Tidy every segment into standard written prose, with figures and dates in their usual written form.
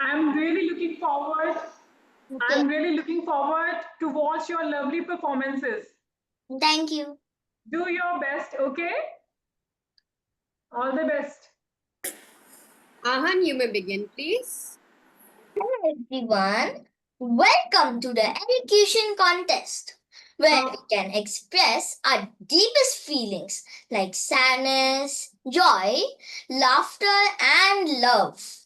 I'm really looking forward. Okay. I'm really looking forward to watch your lovely performances. Thank you. Do your best, okay? All the best. Ahan, you may begin, please. Hello everyone. Welcome to the elocution contest, where we can express our deepest feelings like sadness, joy, laughter, and love.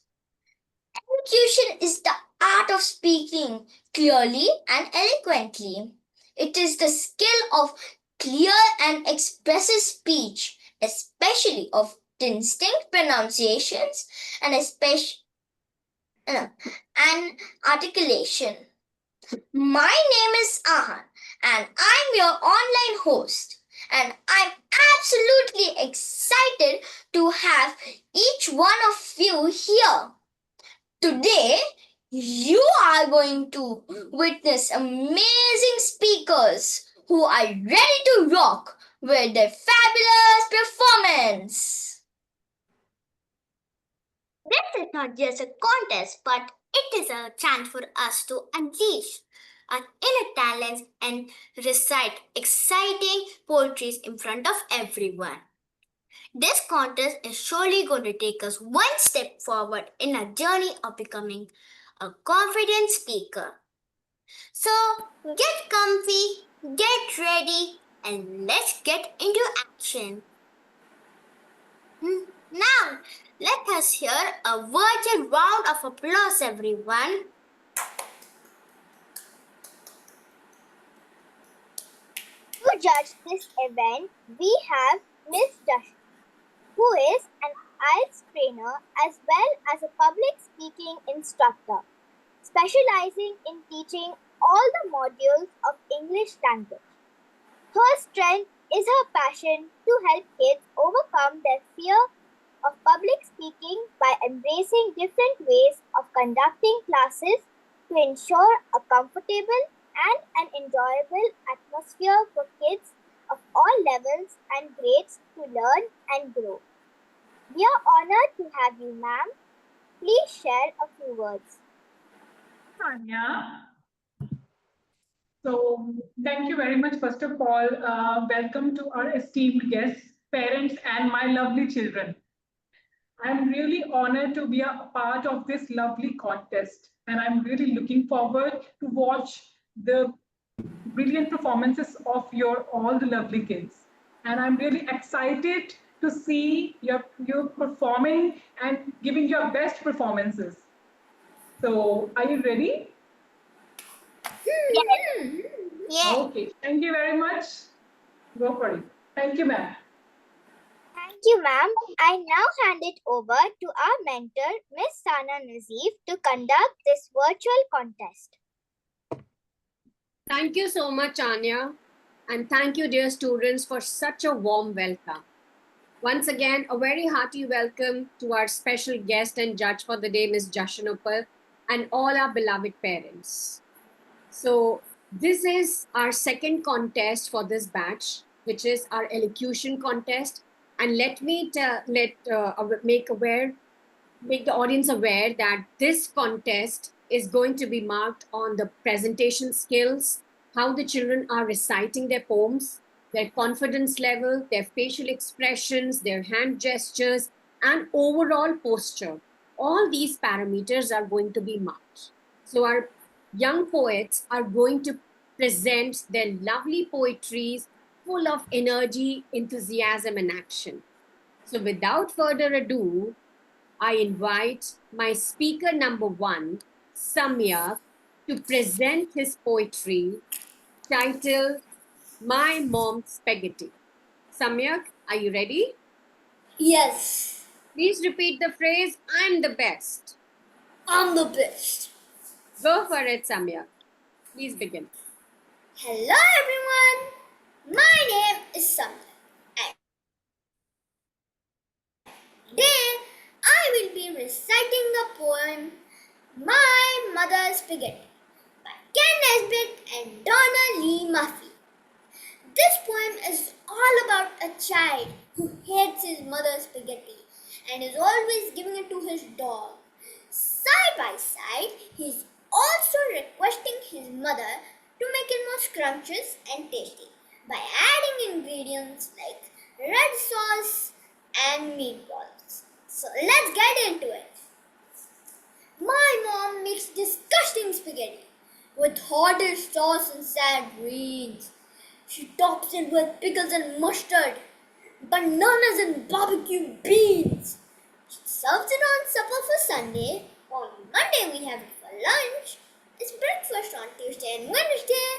Elocution is the art of speaking clearly and eloquently. It is the skill of clear and expressive speech, especially of distinct pronunciations and and articulation. My name is Ahan and I'm your online host. And I'm absolutely excited to have each one of you here. Today, you are going to witness amazing speakers who are ready to rock with their fabulous performance. This is not just a contest, but it is a chance for us to unleash our inner talents and recite exciting poetry in front of everyone. This contest is surely going to take us one step forward in our journey of becoming a confident speaker. So get comfy, get ready, and let's get into action. Now, let us hear a virtual round of applause, everyone. To judge this event, we have Miss Dash, who is an IELTS trainer as well as a public speaking instructor, specializing in teaching all the modules of English language. Her strength is her passion to help kids overcome their fear of public speaking by embracing different ways of conducting classes to ensure a comfortable and an enjoyable atmosphere for kids of all levels and grades to learn and grow. We are honored to have you, ma'am. Please share a few words. Tanya. So, thank you very much. First of all, welcome to our esteemed guests, parents, and my lovely children. I'm really honored to be a part of this lovely contest, and I'm really looking forward to watch the brilliant performances of your all the lovely kids. And I'm really excited to see you performing and giving your best performances. So, are you ready? Yes. Yes. Okay, thank you very much. Go for it. Thank you, ma'am. Thank you, ma'am. I now hand it over to our mentor, Miss Sana Nazif, to conduct this virtual contest. Thank you so much, Anya. And thank you, dear students, for such a warm welcome. Once again, a very hearty welcome to our special guest and judge for the day, Ms. Jashanupal, and all our beloved parents. So this is our second contest for this batch, which is our elocution contest. And let me make the audience aware that this contest is going to be marked on the presentation skills, how the children are reciting their poems, their confidence level, their facial expressions, their hand gestures, and overall posture. All these parameters are going to be marked. So our young poets are going to present their lovely poetries full of energy, enthusiasm, and action. So without further ado, I invite my speaker number one, Samyak, to present his poetry titled My Mom's Spaghetti. Samyak, are you ready? Yes, Please repeat the phrase, I'm the best. I'm the best. Go for it, Samyak. Please begin. Hello, everyone. My name is Samyak. Today, I will be reciting the poem My Mother's Spaghetti by Ken Nesbitt and Donna Lee Murphy. This poem is all about a child who hates his mother's spaghetti and is always giving it to his dog. Side by side, he's also requesting his mother to make it more scrumptious and tasty by adding ingredients like red sauce and meatballs. So let's get into it. My mom makes disgusting spaghetti with horrid sauce and sad greens. She tops it with pickles and mustard, bananas and barbecue beans. She serves it on supper for Sunday. On Monday we have it for lunch. It's breakfast on Tuesday and Wednesday.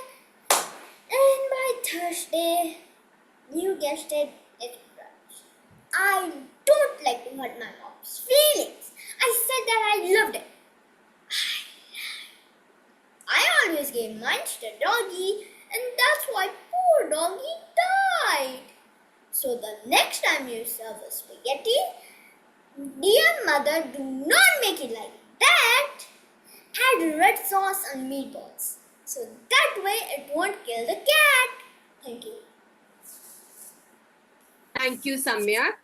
And by Thursday, you guessed it, it's brunch. I don't like to hurt my mom's feelings. I said that I loved it. I always gave mine to doggy, and that's why poor doggy died. So the next time you serve a spaghetti, dear mother, do not make it like that. Add red sauce and meatballs. So that way it won't kill the cat. Thank you. Thank you, Samyak.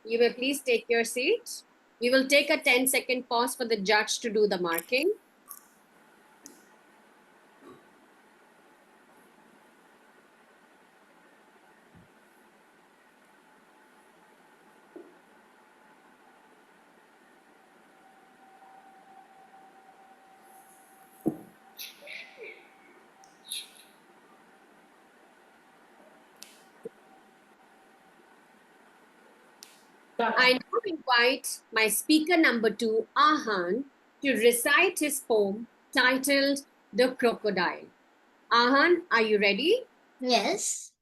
You may please take your seat. We will take a 10-second pause for the judge to do the marking. I now invite my speaker number 2, Ahan, to recite his poem titled The Crocodile. Ahan, are you ready? Yes,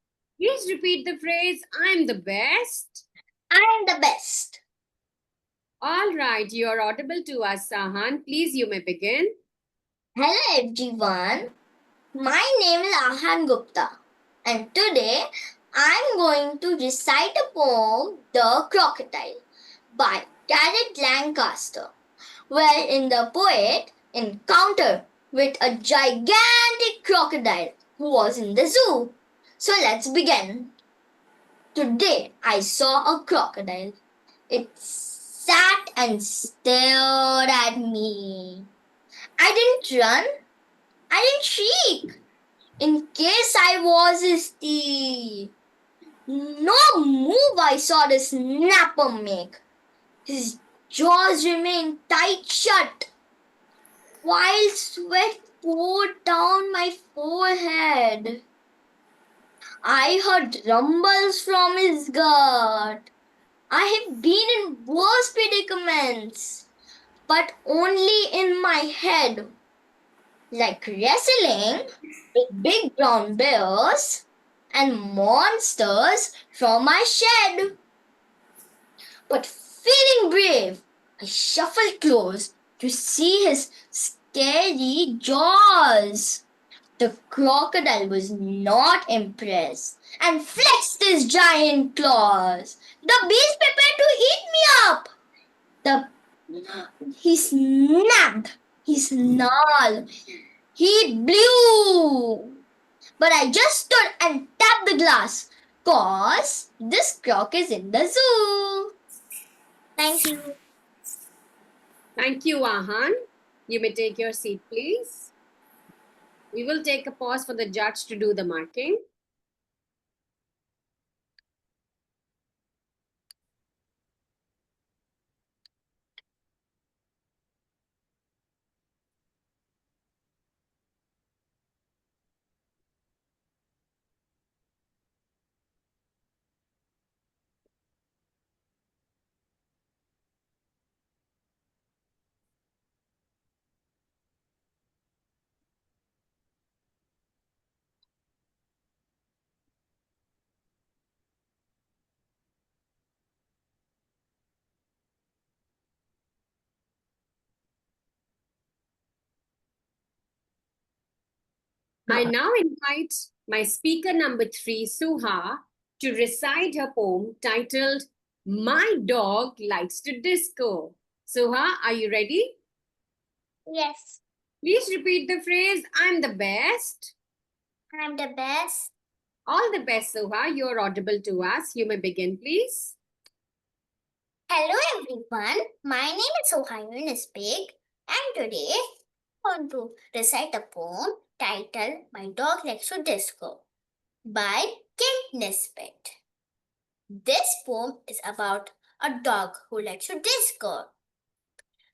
Please repeat the phrase, I'm the best. I'm the best. All right, you are audible to us, Ahan. Please, you may begin. Hello everyone. My name is Ahan Gupta, and today I'm going to recite a poem, The Crocodile, by Garrett Lancaster, wherein the poet encountered with a gigantic crocodile who was in the zoo. So let's begin. Today I saw a crocodile. It sat and stared at me. I didn't run. I didn't shriek. In case I was his teeth. No move I saw the snapper make. His jaws remained tight shut, while sweat poured down my forehead. I heard rumbles from his gut. I have been in worse predicaments, but only in my head. Like wrestling with big brown bears and monsters from my shed. But feeling brave, I shuffled close to see his scary jaws. The crocodile was not impressed and flexed his giant claws. The beast prepared to eat me up. He snapped, he snarled, he blew. But I just stood and tapped the glass, 'cause this croc is in the zoo. Thank you. Thank you, Ahan. You may take your seat, please. We will take a pause for the judge to do the marking. I now invite my speaker number 3, Suha, to recite her poem titled My Dog Likes to Disco. Suha, are you ready? Yes, Please repeat the phrase, I'm the best. I'm the best. All the best, Suha. You're audible to us. You may begin, please. Hello everyone. My name is Sohail Nispig, And today, I want to recite a poem titled My Dog Likes to Disco by Kate Nesbitt. This poem is about a dog who likes to disco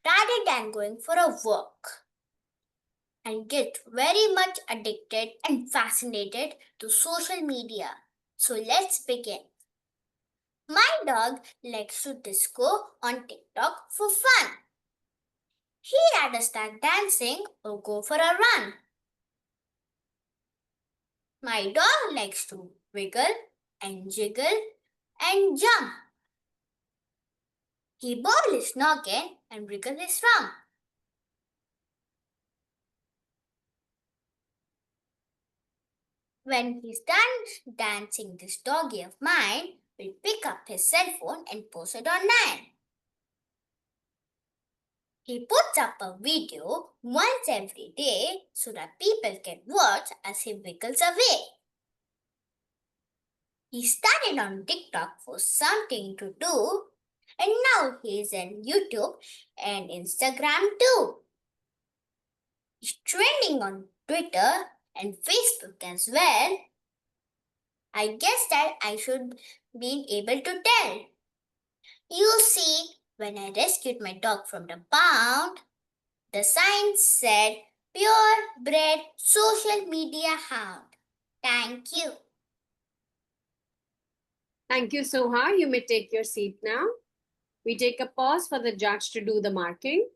rather than going for a walk and get very much addicted and fascinated to social media. So let's begin. My dog likes to disco on TikTok for fun. He rather start dancing or go for a run. My dog likes to wiggle and jiggle and jump. He bowl his noggin and wriggle his rump. When he's done dancing, this doggy of mine will pick up his cell phone and post it online. He puts up a video once every day so that people can watch as he wiggles away. He started on TikTok for something to do, and now he's on YouTube and Instagram too. He's trending on Twitter and Facebook as well. I guess that I should be able to tell. You see, when I rescued my dog from the pound, the sign said purebred social media hound. Thank you. Thank you, Soha. You may take your seat now. We take a pause for the judge to do the marking.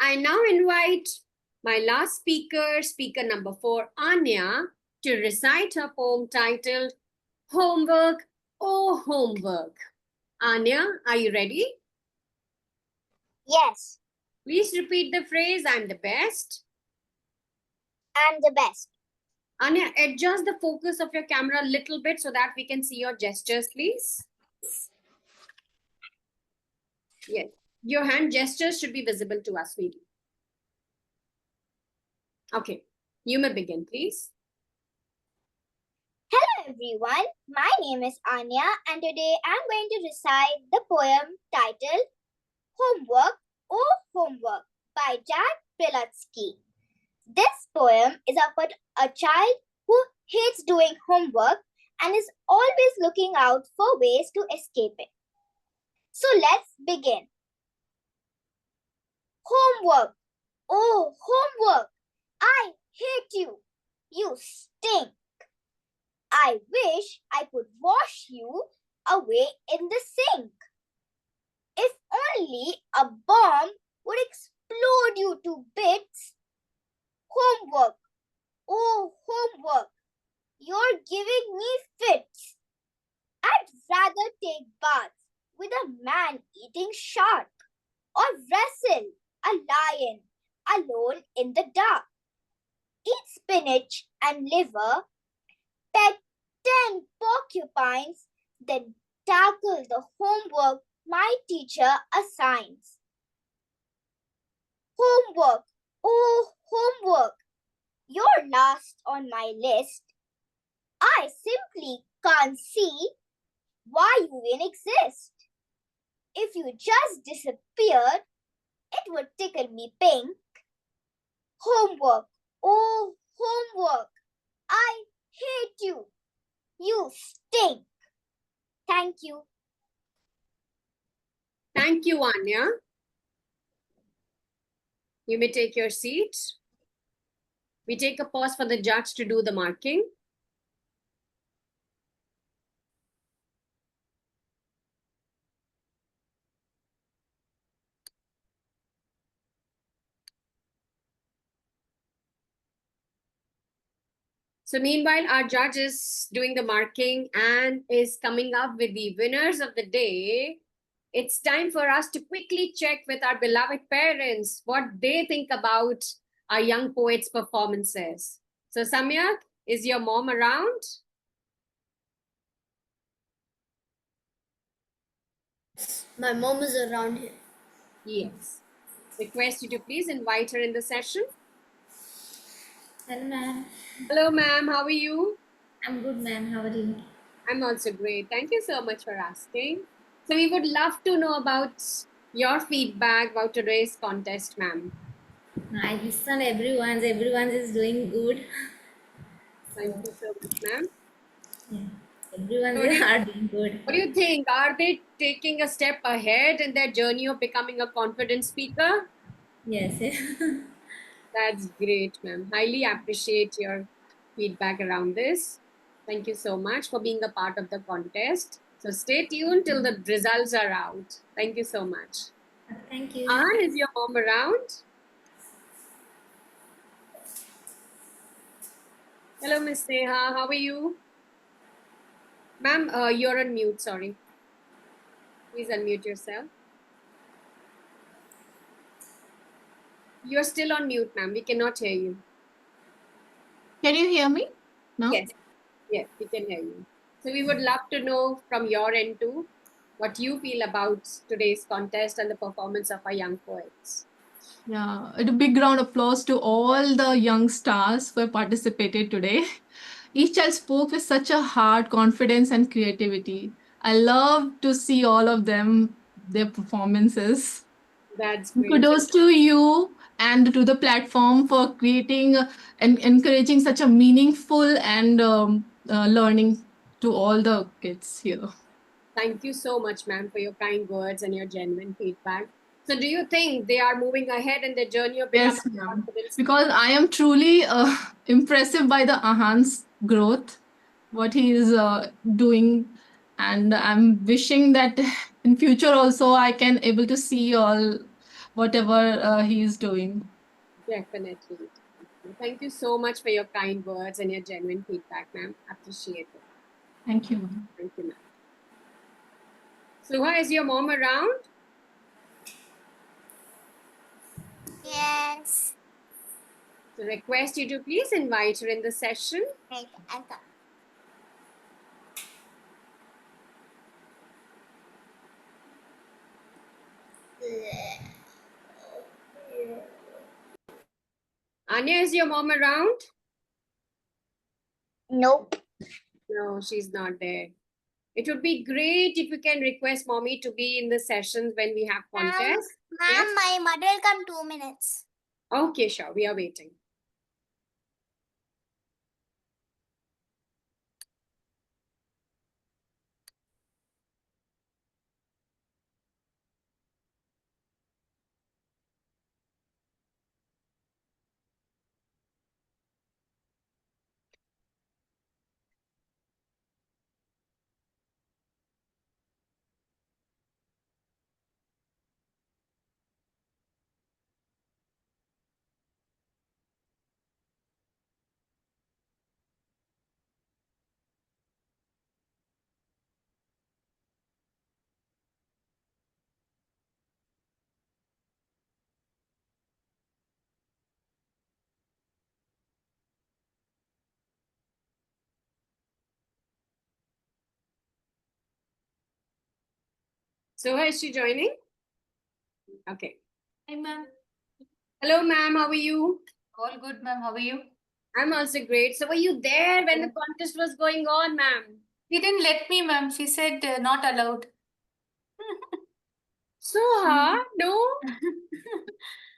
I now invite my last speaker, speaker number 4, Anya, to recite her poem titled Homework, Oh Homework. Anya, are you ready? Yes, Please repeat the phrase, I'm the best. I'm the best. Anya, adjust the focus of your camera a little bit so that we can see your gestures, please. Yes, your hand gestures should be visible to us, sweetie. Okay, you may begin, please. Hello everyone, my name is Anya and today I'm going to recite the poem titled Homework, Oh Homework by Jack Pilatsky. This poem is about a child who hates doing homework and is always looking out for ways to escape it. So let's begin. Homework, oh homework, I hate you. You stink. I wish I could wash you away in the sink. If only a bomb would explode you to bits. Homework, oh homework, you're giving me fits. I'd rather take baths with a man-eating shark or wrestle a lion alone in the dark. Eat spinach and liver, pet 10 porcupines, then tackle the homework my teacher assigns. Homework, oh homework, you're last on my list. I simply can't see why you even exist. If you just disappeared, it would tickle me pink. Homework, oh homework, I hate you. You stink. Thank you. Thank you, Anya. You may take your seat. We take a pause for the judge to do the marking. So meanwhile, our judge is doing the marking and is coming up with the winners of the day. It's time for us to quickly check with our beloved parents what they think about our young poets' performances. So Samyak, is your mom around? My mom is around here. Yes. Request you to please invite her in the session. Hello, ma'am. Hello, ma'am. How are you? I'm good, ma'am. How are you? I'm also great. Thank you so much for asking. So we would love to know about your feedback about today's contest, ma'am. I listen everyone's. Everyone is doing good. Thank you so much, ma'am. Yeah. Everyone So is are doing good. what do you think? Are they taking a step ahead in their journey of becoming a confident speaker? Yes. That's great, ma'am. Highly appreciate your feedback around this. Thank you so much for being a part of the contest. So stay tuned till the results are out. Thank you so much. Thank you. Ann, is your mom around? Hello, Miss Neha. How are you? Ma'am, you're on mute. Sorry. Please unmute yourself. You're still on mute, ma'am. We cannot hear you. Can you hear me? No? Yes. Yes, we can hear you. So we would love to know from your end too, what you feel about today's contest and the performance of our young poets. Yeah, a big round of applause to all the young stars who have participated today. Each child spoke with such a heart, confidence, and creativity. I love to see all of them, their performances. That's great. Kudos to you and to the platform for creating and encouraging such a meaningful and learning to all the kids here. Thank you so much, ma'am, for your kind words and your genuine feedback. So do you think they are moving ahead in their journey of becoming Yes, ma'am. confident? Because I am truly impressive by the Ahan's growth, what he is doing, and I'm wishing that in future also I can able to see all whatever he is doing. Definitely. Thank you so much for your kind words and your genuine feedback, ma'am. Appreciate it. Thank you, ma'am. Thank you, ma'am. Suha, is your mom around? Yes. So request you to please invite her in the session. Right. I'll come. Anya, is your mom around? Nope. No, she's not there. It would be great if you can request mommy to be in the sessions when we have contests. Ma'am, my mother will come 2 minutes. Okay, sure. We are waiting. Suha, is she joining? Okay. Hi, ma'am. Hello, ma'am. How are you? All good, ma'am. How are you? I'm also great. So were you there when the contest was going on, ma'am? She didn't let me, ma'am. She said not allowed. Suha, no?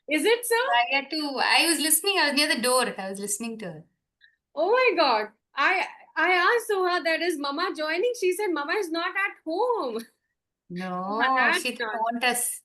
Is it so? I was listening. I was near the door. I was listening to her. Oh my God. I asked Suha that is Mama joining. She said Mama is not at home. No, That's she didn't not- want us.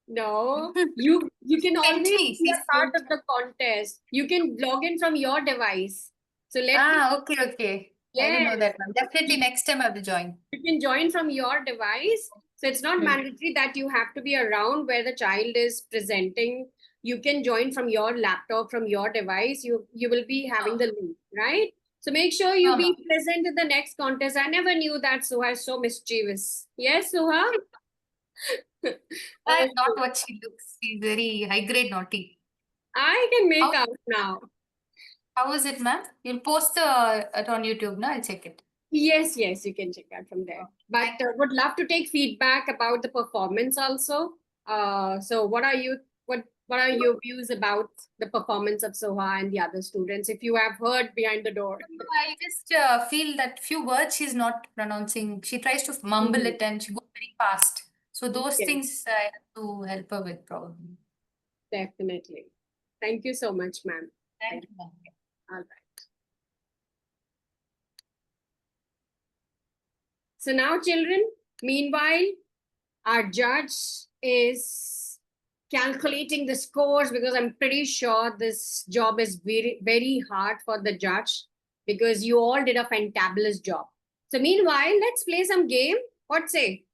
No, you can sent always me. be She a part sent of the contest. You can log in from your device. So let me, Okay, okay. I didn't know that, ma'am. Definitely next time I have to join. you can join from your device. So it's not Hmm. mandatory that you have to be around where the child is presenting you can join from your laptop, from your device. You will be having the link, right? So make sure you No, be no. present in the next contest. I never knew that Suha is so mischievous. Yes, Suha? That's not what she looks. She's very high grade naughty. I can make How, out now. how is it, ma'am? You'll post it on YouTube, no? I'll check it. Yes, yes, you can check out from there. But would love to take feedback about the performance also. So what are your views about the performance of Soha and the other students? If you have heard behind the door. No, I just feel that few words she's not pronouncing. She tries to mumble it and she goes very fast. So those Yes. things I have to help her with probably. Definitely. Thank you so much, ma'am. Thank you, ma'am. All right. So now, children, meanwhile, our judge is calculating the scores because I'm pretty sure this job is very, very hard for the judge because you all did a fantabulous job. So meanwhile, let's play some game. What say?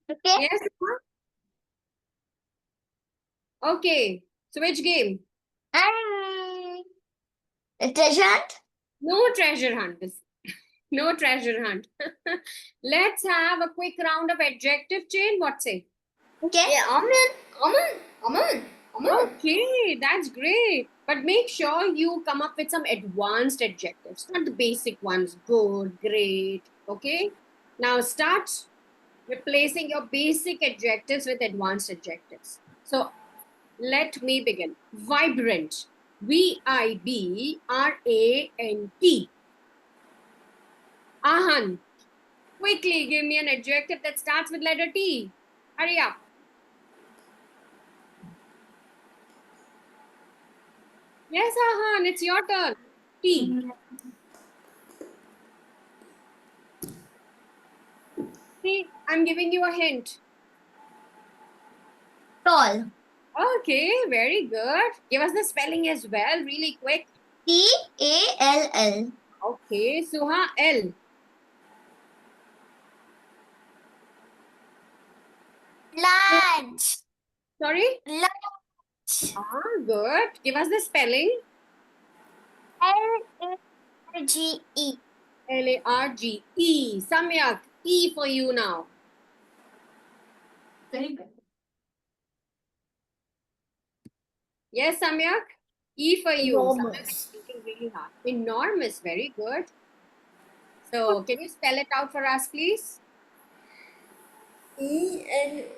Okay. Yes? Okay. So which game? Treasure hunt? No treasure hunt. No treasure hunt. Let's have a quick round of adjective chain. What say? Okay. Yeah, Aman. Okay, that's great. But make sure you come up with some advanced adjectives, not the basic ones. Good, great. Okay. Now start replacing your basic adjectives with advanced adjectives. So let me begin. Vibrant. Vibrant. Ahan. Quickly give me an adjective that starts with letter T. Hurry up. Yes, Ahan, it's your turn. T. See, I'm giving you a hint. Tall. Okay, very good. Give us the spelling as well, really quick. Tall. Okay, Suha, L. Large. Sorry? Large. Good. Give us the spelling. Large. Large. Samyak, E for you now. Very good. Yes, Samyak? E for you. Enormous. Samyak is thinking really hard. Enormous, very good. So, can you spell it out for us, please? Enormous.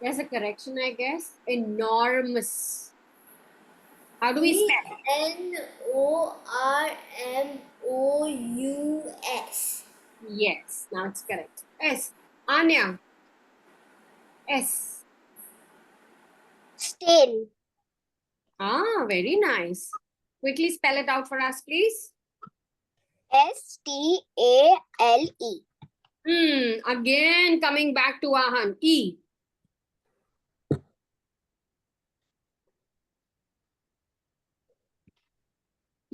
There's a correction, I guess. Enormous. How do we spell? Enormous. Yes, now it's correct. S. Anya. S. Stale. Very nice. Quickly spell it out for us, please. Stale. Again coming back to Ahan. E.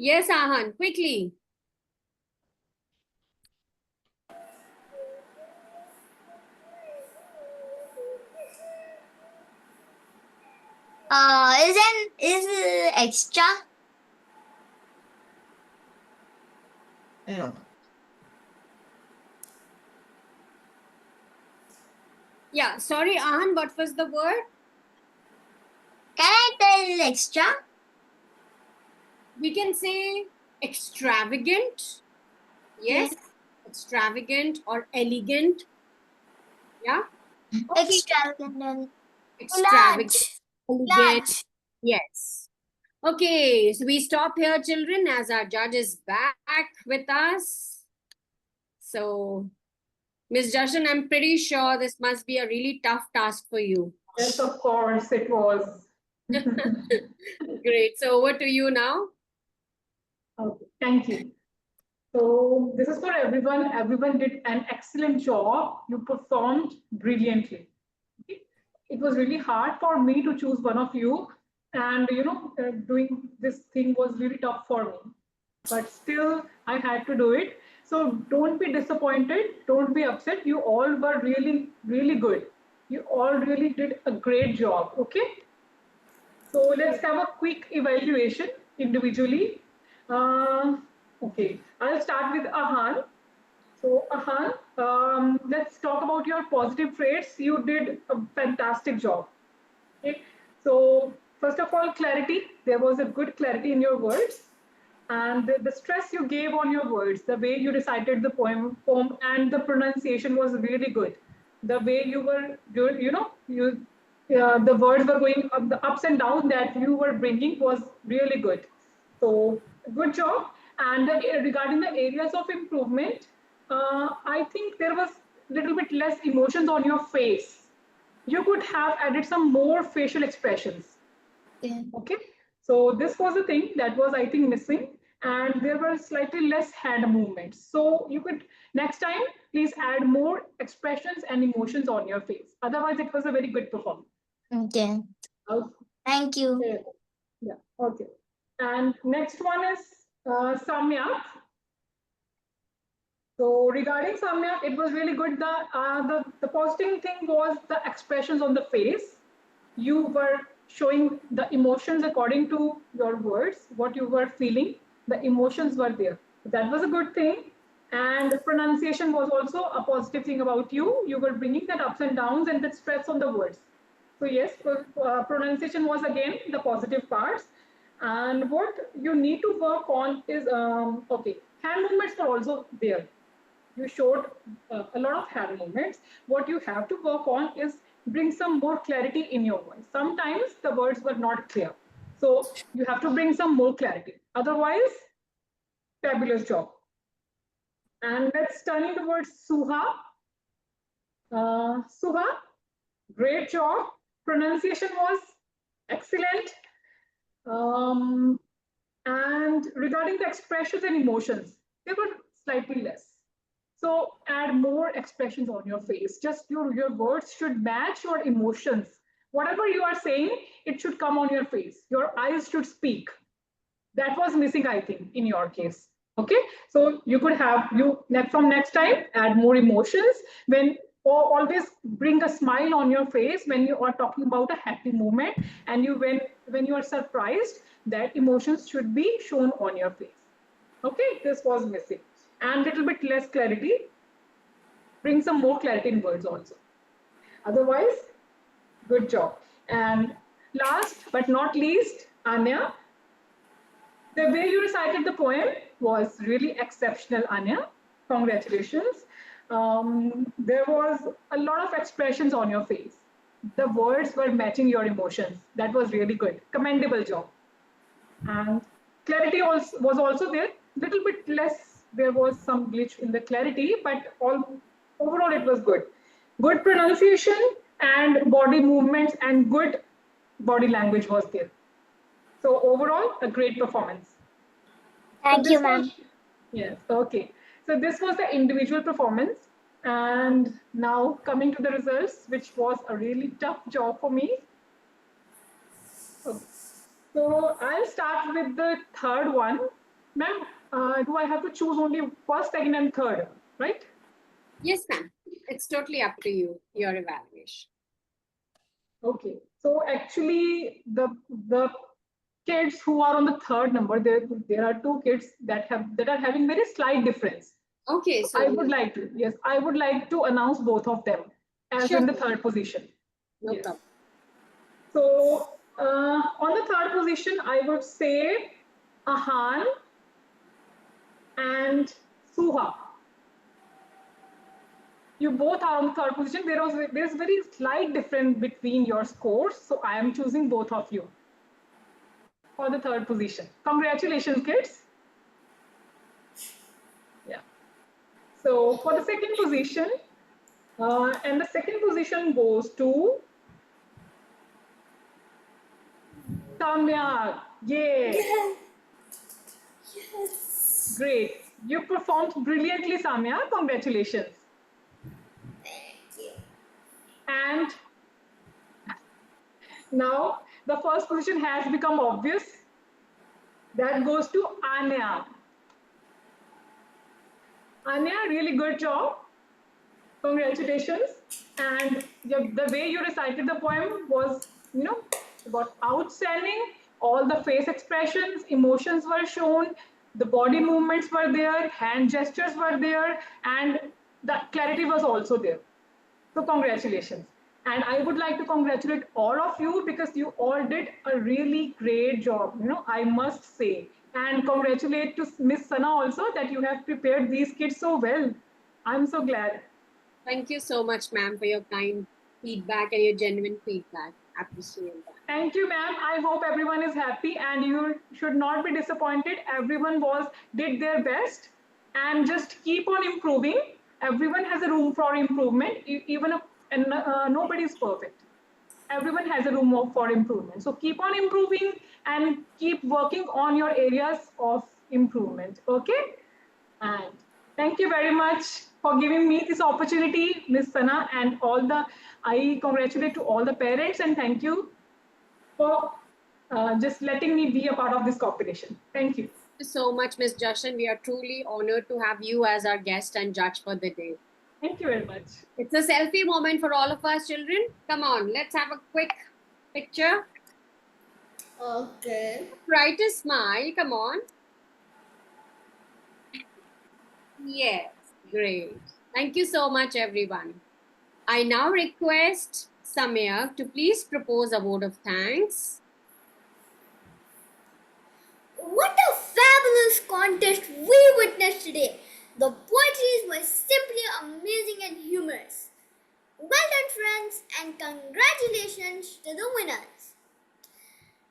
Yes, Ahan, quickly. Is extra? No. Yeah, sorry, Ahan, what was the word? Can I tell extra? We can say extravagant. Yes, extravagant or elegant. Yeah. Okay. Extravagant. Extravagant. Elegant. Large. Yes. Okay, so we stop here, children, as our judge is back with us. So, Ms. Jashan, I'm pretty sure this must be a really tough task for you. Yes, of course, it was. Great. So, over to you now. Okay, thank you. So this is for everyone. Everyone did an excellent job. You performed brilliantly. Okay. It was really hard for me to choose one of you, and doing this thing was really tough for me. But still, I had to do it. So don't be disappointed. Don't be upset. You all were really, really good. You all really did a great job. Okay. So let's have a quick evaluation individually. Okay, I'll start with Ahan. So Ahan, let's talk about your positive traits. You did a fantastic job. Okay. So first of all, clarity. There was a good clarity in your words, and the stress you gave on your words, the way you recited the poem, and the pronunciation was really good. The way you were, the words were going up, the ups and downs that you were bringing was really good. So good job. And regarding the areas of improvement, I think there was a little bit less emotions on your face. You could have added some more facial expressions. Okay. Okay, so this was a thing that was, I think, missing, and there were slightly less hand movements. So you could, next time, please add more expressions and emotions on your face. Otherwise, it was a very good performance. Okay. Okay. Thank you. Yeah, okay. And next one is Samyak. So regarding Samyak, it was really good. The positive thing was the expressions on the face. You were showing the emotions according to your words, what you were feeling. The emotions were there. That was a good thing. And the pronunciation was also a positive thing about you. You were bringing that ups and downs and the stress on the words. So yes, pronunciation was again the positive parts. And what you need to work on is, okay, hand movements were also there. You showed a lot of hand movements. What you have to work on is bring some more clarity in your voice. Sometimes the words were not clear. So you have to bring some more clarity. Otherwise, fabulous job. And let's turn towards Suha. Suha, great job. Pronunciation was excellent. And regarding the expressions and emotions, they were slightly less. So add more expressions on your face. Just your words should match your emotions. Whatever you are saying, it should come on your face. Your eyes should speak. That was missing, I think, in your case. Okay, so you could have from next time add more emotions when, or always bring a smile on your face when you are talking about a happy moment, and when you are surprised, that emotions should be shown on your face. Okay, this was missing. And little bit less clarity. Bring some more clarity in words also. Otherwise, good job. And last but not least, Anya, the way you recited the poem was really exceptional, Anya. Congratulations. There was a lot of expressions on your face. The words were matching your emotions. That was really good. Commendable job. And clarity was also there. Little bit less, there was some glitch in the clarity, but overall it was good. Good pronunciation and body movements and good body language was there. So overall, a great performance. Thank So you, this ma'am. was- Yes, okay. So this was the individual performance. And now coming to the results, which was a really tough job for me. Okay. So I'll start with the third one. Ma'am, do I have to choose only first, second, and third, right? Yes, ma'am. It's totally up to you, your evaluation. Okay. So actually, the kids who are on the third number, there are two kids that are having very slight difference. Okay, so I would like to announce both of them as Sure. in the third position. no Yes. problem. So on the third position, I would say Ahan and Suha. You both are on the third position. There's very slight difference between your scores, so I am choosing both of you for the third position. Congratulations, kids. Yeah. So for the second position, and the second position goes to Samyak. Yay! Yes. Great. You performed brilliantly, Samyak. Congratulations. Thank you. And now the first position has become obvious. That goes to Anya. Anya, really good job. Congratulations. And the way you recited the poem was, about outstanding. All the face expressions, emotions were shown, the body movements were there, hand gestures were there, and the clarity was also there. So congratulations. And I would like to congratulate all of you because you all did a really great job, I must say. And congratulate to Miss Sana also that you have prepared these kids so well. I'm so glad. Thank you so much, ma'am, for your kind feedback and your genuine feedback. Appreciate that. Thank you, ma'am. I hope everyone is happy and you should not be disappointed. Everyone did their best and just keep on improving. Everyone has a room for improvement, and nobody is perfect. Everyone has a room for improvement. So keep on improving and keep working on your areas of improvement. Okay? And thank you very much for giving me this opportunity, Ms. Sana, and I congratulate to all the parents and thank you for just letting me be a part of this competition. Thank you. Thank you so much, Ms. Jashan. We are truly honored to have you as our guest and judge for the day. Thank you very much. It's a selfie moment for all of us, children. Come on, let's have a quick picture. Okay. Try to smile. Come on. Yes, great. Thank you so much, everyone. I now request Samir to please propose a vote of thanks. What a fabulous contest we witnessed today! The poetry was simply amazing and humorous. Well done, friends, and congratulations to the winners.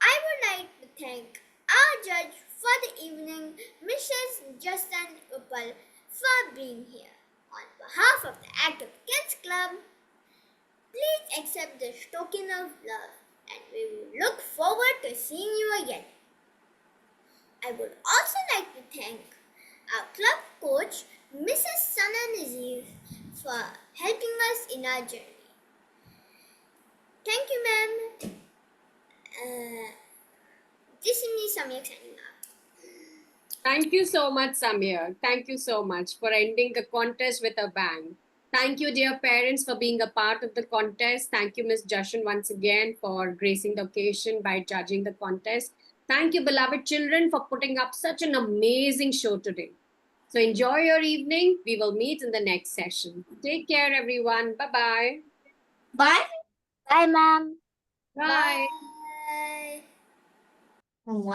I would like to thank our judge for the evening, Mrs. Justin Uppal, for being here. On behalf of the Active Kids Club, please accept this token of love and we will look forward to seeing you again. I would also like to thank our club coach, Mrs. Sana Nazir, for helping us in our journey. Thank you, ma'am. This is me, Samyak, signing off. Thank you so much, Samir. Thank you so much for ending the contest with a bang. Thank you, dear parents, for being a part of the contest. Thank you, Ms. Jashan, once again for gracing the occasion by judging the contest. Thank you, beloved children, for putting up such an amazing show today. So enjoy your evening. We will meet in the next session. Take care, everyone. Bye-bye. Bye. Bye, ma'am. Bye. Bye.